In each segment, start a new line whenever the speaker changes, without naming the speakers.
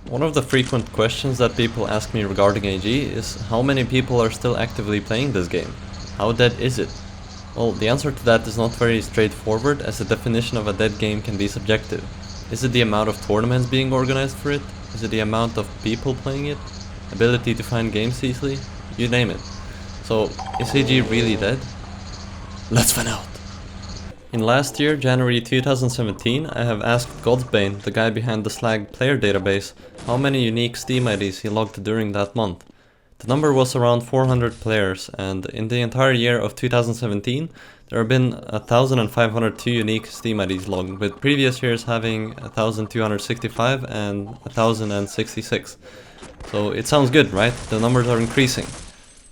One of the frequent questions that people ask me regarding AG is how many people are still actively playing this game? How dead is it? Well, the answer to that is not very straightforward, as the definition of a dead game can be subjective. Is it the amount of tournaments being organized for it? Is it the amount of people playing it? Ability to find games easily? You name it. So, is AG really dead? Let's find out! In last year, January 2017, I have asked Godsbane, the guy behind the Slag player database, how many unique Steam IDs he logged during that month. The number was around 400 players, and in the entire year of 2017, there have been 1,502 unique Steam IDs logged, with previous years having 1,265 and 1,066. So it sounds good, right? The numbers are increasing.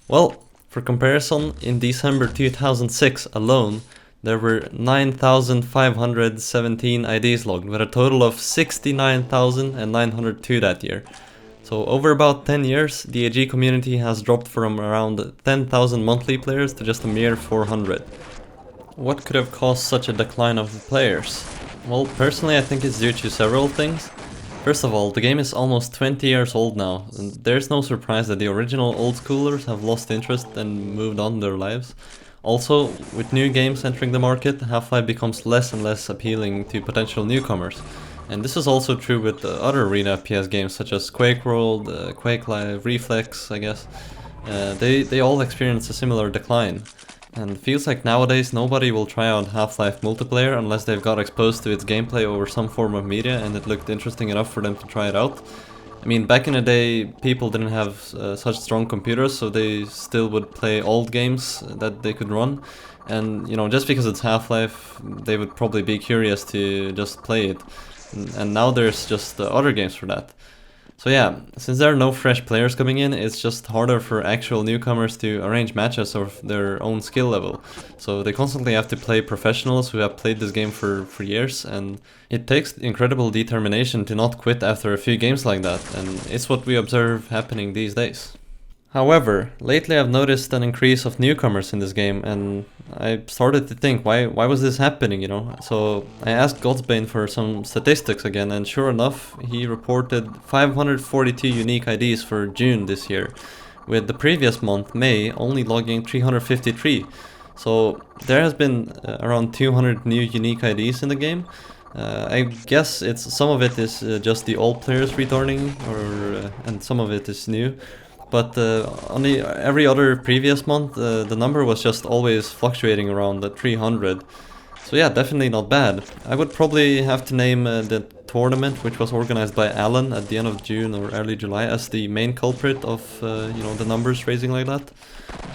Well, for comparison, in December 2006 alone, there were 9,517 IDs logged, with a total of 69,902 that year. So over about 10 years, the AG community has dropped from around 10,000 monthly players to just a mere 400. What could have caused such a decline of players? Well, personally I think it's due to several things. First of all, the game is almost 20 years old now, and there's no surprise that the original old schoolers have lost interest and moved on their lives. Also, with new games entering the market, Half-Life becomes less and less appealing to potential newcomers. And this is also true with other arena FPS games such as Quake World, Quake Live, Reflex, I guess. They all experience a similar decline. And it feels like nowadays nobody will try out Half-Life multiplayer unless they've got exposed to its gameplay over some form of media and it looked interesting enough for them to try it out. I mean, back in the day, people didn't have such strong computers, so they still would play old games that they could run. And, you know, just because it's Half-Life, they would probably be curious to just play it. And now there's just other games for that. So yeah, since there are no fresh players coming in, it's just harder for actual newcomers to arrange matches of their own skill level. So they constantly have to play professionals who have played this game for years, and it takes incredible determination to not quit after a few games like that, and it's what we observe happening these days. However, lately I've noticed an increase of newcomers in this game, and I started to think, why was this happening, you know? So I asked Godsbane for some statistics again, and sure enough, he reported 542 unique IDs for June this year, with the previous month, May, only logging 353. So there has been around 200 new unique IDs in the game. I guess some of it is just the old players returning, and some of it is new. But every other previous month, the number was just always fluctuating around the 300. So yeah, definitely not bad. I would probably have to name the tournament, which was organized by Alan at the end of June or early July, as the main culprit of the numbers raising like that.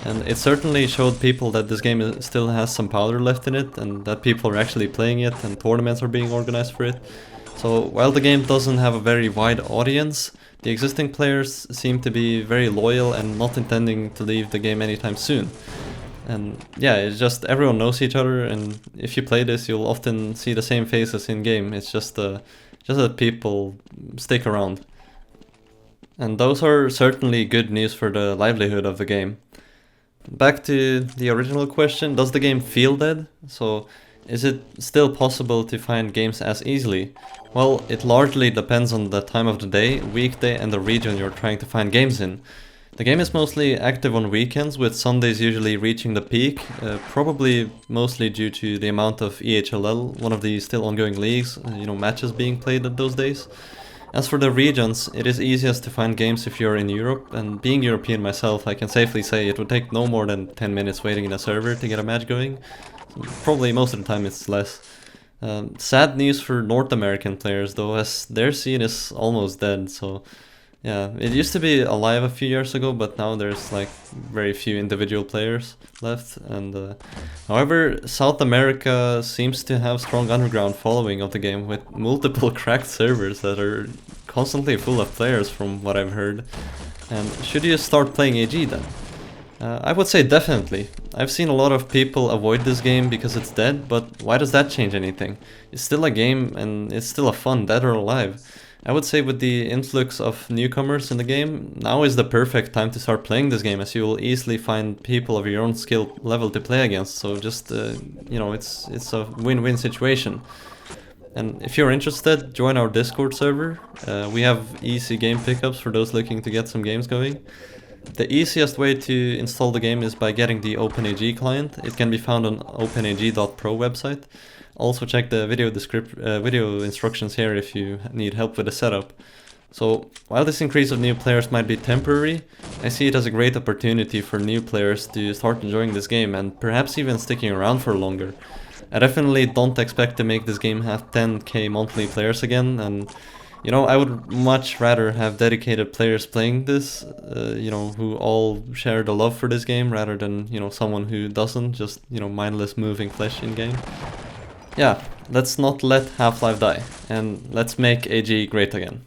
And it certainly showed people that this game still has some powder left in it, and that people are actually playing it, and tournaments are being organized for it. So while the game doesn't have a very wide audience, the existing players seem to be very loyal and not intending to leave the game anytime soon. And yeah, it's just everyone knows each other, and if you play this, you'll often see the same faces in game. It's just that people stick around. And those are certainly good news for the livelihood of the game. Back to the original question, does the game feel dead? So, is it still possible to find games as easily? Well, it largely depends on the time of the day, weekday, and the region you're trying to find games in. The game is mostly active on weekends, with Sundays usually reaching the peak, probably mostly due to the amount of EHLL, one of the still ongoing leagues, matches being played at those days. As for the regions, it is easiest to find games if you're in Europe, and being European myself, I can safely say it would take no more than 10 minutes waiting in a server to get a match going. Probably most of the time it's less. Sad news for North American players though, as their scene is almost dead, so yeah, it used to be alive a few years ago, but now there's like very few individual players left. And however, South America seems to have strong underground following of the game, with multiple cracked servers that are constantly full of players from what I've heard. And should you start playing AG then? I would say definitely. I've seen a lot of people avoid this game because it's dead, but why does that change anything? It's still a game, and it's still a fun, dead or alive. I would say with the influx of newcomers in the game, now is the perfect time to start playing this game, as you will easily find people of your own skill level to play against. So just, it's a win-win situation. And if you're interested, join our Discord server. We have easy game pickups for those looking to get some games going. The easiest way to install the game is by getting the OpenAG client. It can be found on openag.pro website. Also check the video instructions here if you need help with the setup. So while this increase of new players might be temporary, I see it as a great opportunity for new players to start enjoying this game and perhaps even sticking around for longer. I definitely don't expect to make this game have 10k monthly players again, and you know, I would much rather have dedicated players playing this, you know, who all share the love for this game rather than, you know, someone who doesn't, just, you know, mindless moving flesh in game. Yeah, let's not let Half-Life die, and let's make AG great again.